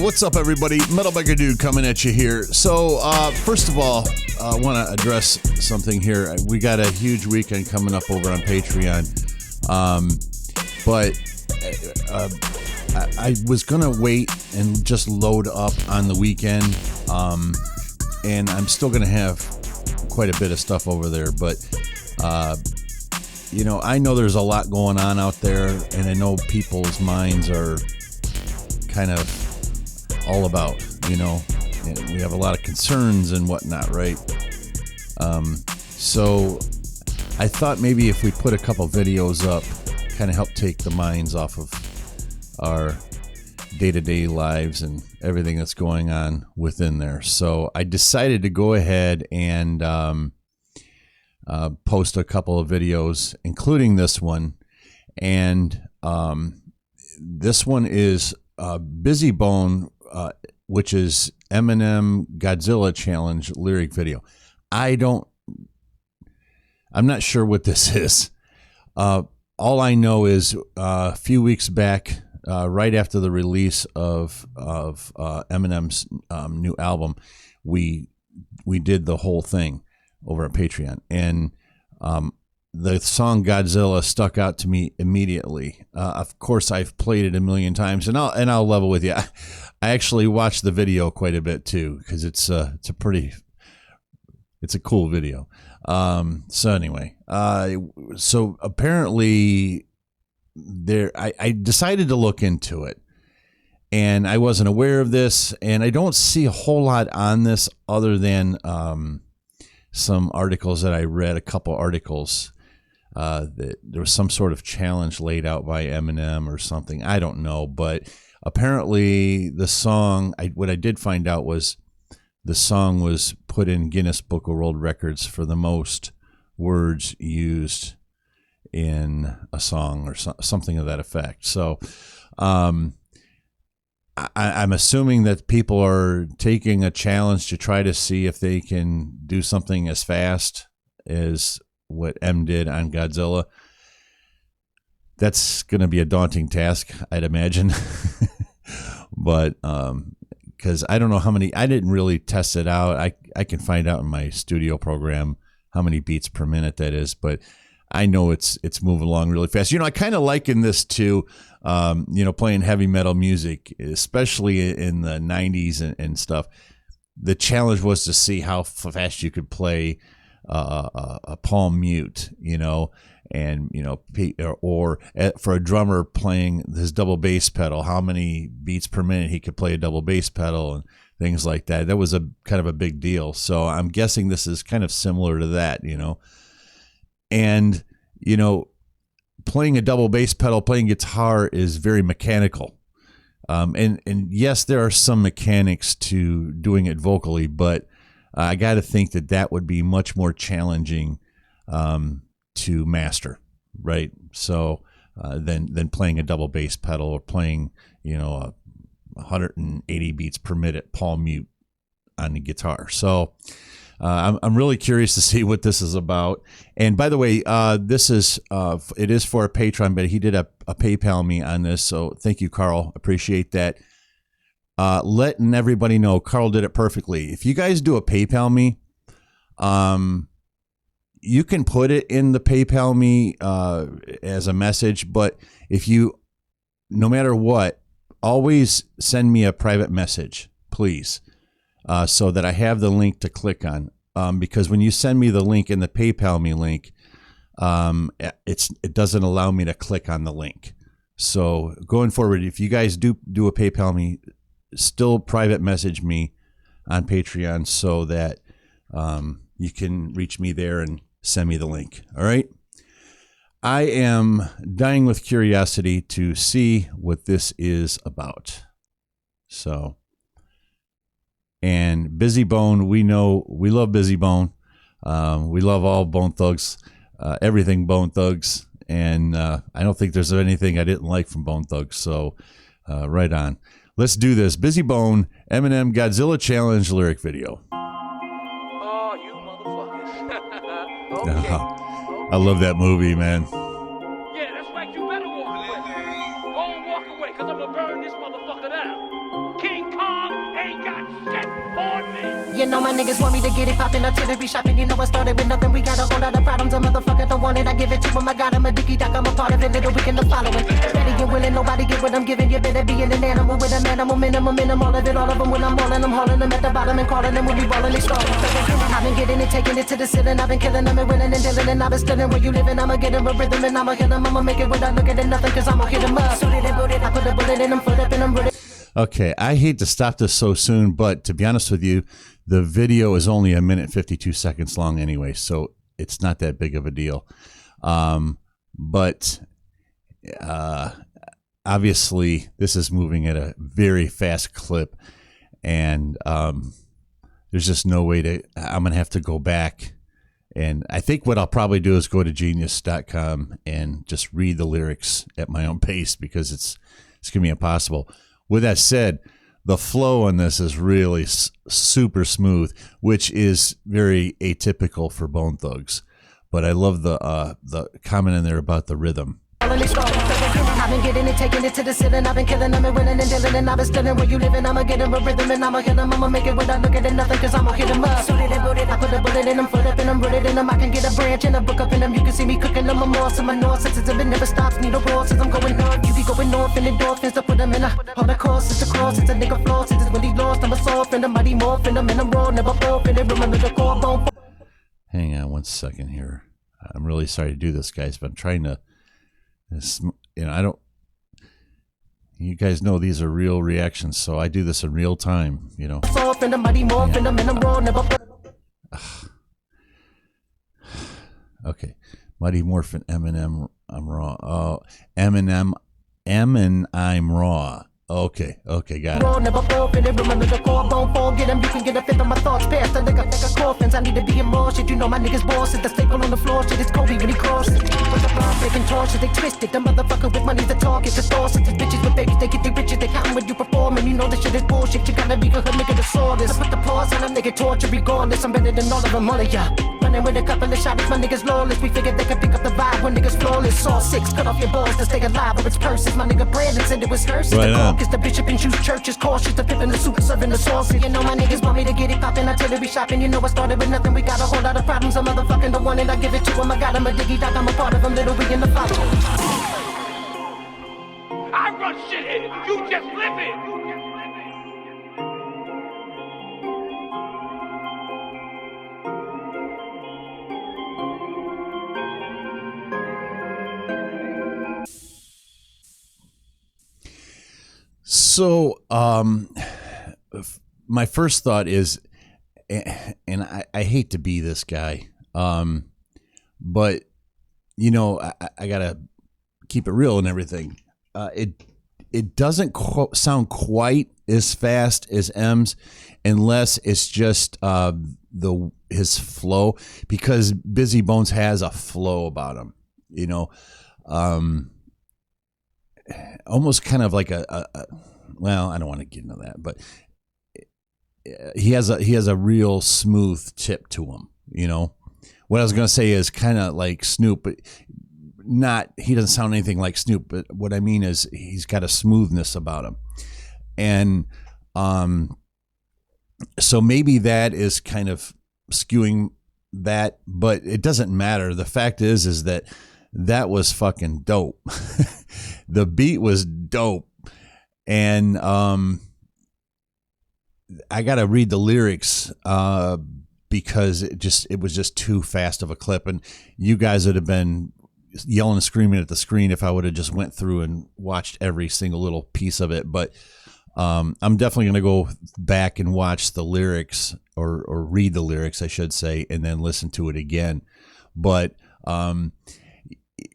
What's up, everybody? Metal Biker Dude coming at you here. So, first of all, I want to address something here. We got a huge weekend coming up over on Patreon, but I was going to wait and just load up on the weekend, and I'm still going to have quite a bit of stuff over there, but you know, I know there's a lot going on out there, and I know people's minds are kind of all about, you know, and we have a lot of concerns and whatnot, right? So I thought maybe if we put a couple videos up, kind of help take the minds off of our day-to-day lives and everything that's going on within there. So I decided to go ahead and post a couple of videos, including this one. And this one is Bizzy Bone, which is Eminem Godzilla Challenge lyric video. I'm not sure what this is. All I know is a few weeks back, right after the release of Eminem's new album, we did the whole thing over at Patreon, and the song Godzilla stuck out to me immediately. Of course, I've played it a million times, and I'll level with you. I actually watched the video quite a bit too, because it's a cool video. So anyway, so apparently I decided to look into it, and I wasn't aware of this, and I don't see a whole lot on this other than some articles that I read, a couple articles. That there was some sort of challenge laid out by Eminem or something. I don't know, but apparently the song, what I did find out was the song was put in Guinness Book of World Records for the most words used in a song, or something of that effect. So I'm assuming that people are taking a challenge to try to see if they can do something as fast as what M did on Godzilla. That's going to be a daunting task, I'd imagine. But because I don't know how many, I didn't really test it out. I can find out in my studio program how many beats per minute that is, but I know it's moving along really fast. You know, I kind of liken this to, you know, playing heavy metal music, especially in the 90s and stuff. The challenge was to see how fast you could play a palm mute, you know, and, you know, or for a drummer playing his double bass pedal, how many beats per minute he could play a double bass pedal and things like that. That was a kind of a big deal. So I'm guessing this is kind of similar to that, you know. And, you know, playing a double bass pedal, playing guitar is very mechanical. And yes, there are some mechanics to doing it vocally, but I got to think that would be much more challenging to master, right? So than playing a double bass pedal or playing, you know, 180 beats per minute palm mute on the guitar. So I'm really curious to see what this is about. And by the way, this is it is for a Patreon, but he did a PayPal me on this, so thank you, Carl. Appreciate that. Letting everybody know Carl did it perfectly. If you guys do a PayPal me, you can put it in the PayPal me as a message, but if you, no matter what, always send me a private message, please, so that I have the link to click on. Because when you send me the link in the PayPal me link, it doesn't allow me to click on the link. So going forward, if you guys do a PayPal me, still private message me on Patreon so that you can reach me there and send me the link. All right. I am dying with curiosity to see what this is about. So, and Bizzy Bone, we love Bizzy Bone. We love all Bone Thugs, everything Bone Thugs. And I don't think there's anything I didn't like from Bone Thugs. So right on. Let's do this. Bizzy Bone, Eminem Godzilla Challenge lyric video. Oh, you motherfuckers. Okay. I love that movie, man. Yeah, that's right. You better walk away. Go and walk away, because I'm going to burn this motherfucker down. King You know my niggas want me to get it poppin', artillery shopping. You know I started with nothing, we got a whole lot of problems. A motherfucker don't want it, I give it to him. I got him a dicky doc, I'm a part of it, little weekend of following. Ready and willing, nobody get what I'm giving. You better be an animal with an animal minimum, all of it, all of them. When I'm rolling, I'm hauling them at the bottom and calling them when we rolling, they starting. I've been getting it, taking it to the ceiling. I've been killing them and winning and dealing. And I've been stealing where you living. I'ma get him a rhythm and I'ma hit him. I'ma make it without looking at nothing, cause I'ma hit him up. Suited and booted, I put a bullet in him, foot up and I'm rooted. Okay, I hate to stop this so soon, but to be honest with you, the video is only 1:52 long anyway, so it's not that big of a deal. But obviously, this is moving at a very fast clip, and there's just no way to. I'm gonna have to go back, and I think what I'll probably do is go to genius.com and just read the lyrics at my own pace because it's gonna be impossible. With that said, the flow on this is really super smooth, which is very atypical for Bone Thugs. But I love the comment in there about the rhythm. I've been getting it, taking it to the ceiling. I've been killing them and winning and dealing. And I've been stealing where you living. I'ma get him a rhythm and I'ma hit him. I'ma make it without looking at nothing, cause I'ma hit him up. Suited and booted, I put a bullet in him, foot up and I'm rooted in him. I can get a branch and a book up in them. You can see me cooking them, I'm more. So my north sensitive, it never stops. Need a roar since I'm going north. You be going north and endorphins to put them in a holocaust. It's a cross, it's a nigga flaw. Since it's when he lost, I'm a soft and a mighty morph and I'm in a raw, never forfeited. Remember the core bone. Hang on one second here. I'm really sorry to do this, guys, but I'm trying to. I don't. You guys know these are real reactions, so I do this in real time. Yeah. Okay, Mighty Morphin, Eminem, I'm raw. Oh, Eminem, and I'm raw. Okay, got it. Never forfeited, remember the core bone fall. Get him, you can get a fifth of my thoughts past the nigga coffins. I need to be in more shit, you know my niggas boss. It's the staple on the floor, shit, it's Kobe when he crosses. With the bomb, they contortions, they twisted. The motherfucker with money's the target. The stores, it's bitches with babies, they get the riches. They counting when you performing, you know this shit is bullshit. You gotta be a hood nigga to saw this. I put the pause on them, nigga torture, regardless. I'm better than all of them, all of ya. Running with a couple of shots, my niggas lawless. We figured they could pick up the vibe when niggas flawless. Saw 6, cut off your balls to stay alive, or it's purses. My nigga Brandon said it was hers. Right the on. cause the bishop and juice church is cautious. The pip and the soup serving the sauce. You know my niggas want me to get it poppin', artillery shopping. You know I started with nothing, we got a whole lot of problems. I'm motherfucking the one and I give it to him. I got him a diggy doc, I'm a part of him, little we in the follow. I run shit here. You just live it. So, my first thought is, and I hate to be this guy, but you know, I gotta keep it real and everything. It doesn't sound quite as fast as M's, unless it's just his flow, because Bizzy Bones has a flow about him, you know, almost kind of like well, I don't want to get into that, but he has a real smooth tip to him, you know. What I was gonna say is kind of like Snoop, but he doesn't sound anything like Snoop, but what I mean is he's got a smoothness about him. And so maybe that is kind of skewing that, but it doesn't matter. The fact is that was fucking dope. The beat was dope. And I got to read the lyrics because it was just too fast of a clip, and you guys would have been yelling and screaming at the screen if I would have just went through and watched every single little piece of it. But I'm definitely going to go back and watch the lyrics, or read the lyrics, I should say, and then listen to it again. But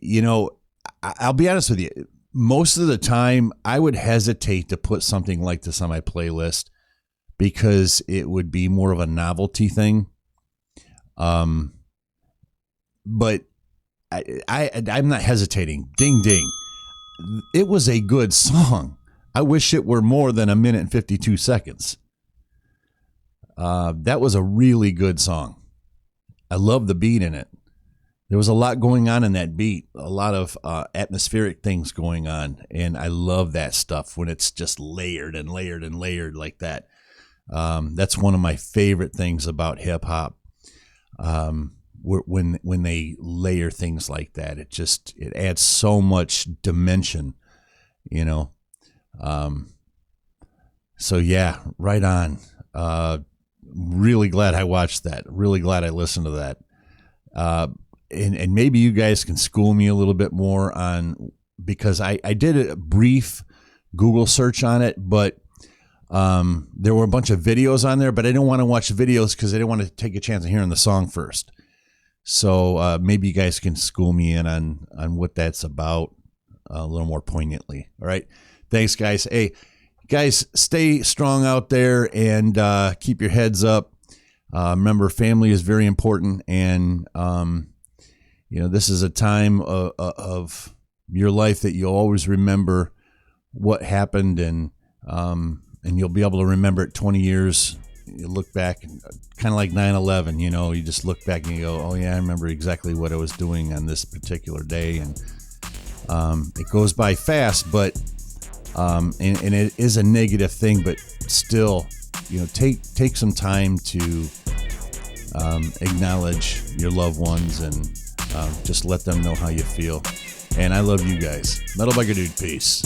you know, I'll be honest with you. Most of the time, I would hesitate to put something like this on my playlist because it would be more of a novelty thing. But I'm not hesitating. Ding, ding. It was a good song. I wish it were more than 1:52. That was a really good song. I love the beat in it. There was a lot going on in that beat, a lot of atmospheric things going on, and I love that stuff when it's just layered and layered and layered like that. That's one of my favorite things about hip hop. When they layer things like that, it adds so much dimension, you know. So yeah, right on. Really glad I watched that. Really glad I listened to that. And maybe you guys can school me a little bit more on, because I did a brief Google search on it, but there were a bunch of videos on there, but I didn't want to watch videos because I didn't want to take a chance of hearing the song first. So maybe you guys can school me in on what that's about a little more poignantly. All right. Thanks, guys. Hey, guys, stay strong out there and keep your heads up. Remember, family is very important. And, this is a time of your life that you'll always remember what happened, and you'll be able to remember it 20 years. You look back, kind of like 9/11, you just look back and you go, oh yeah, I remember exactly what I was doing on this particular day. And it goes by fast, but and it is a negative thing, but still, take some time to acknowledge your loved ones and just let them know how you feel. And I love you guys. Metal Biker Dude, peace.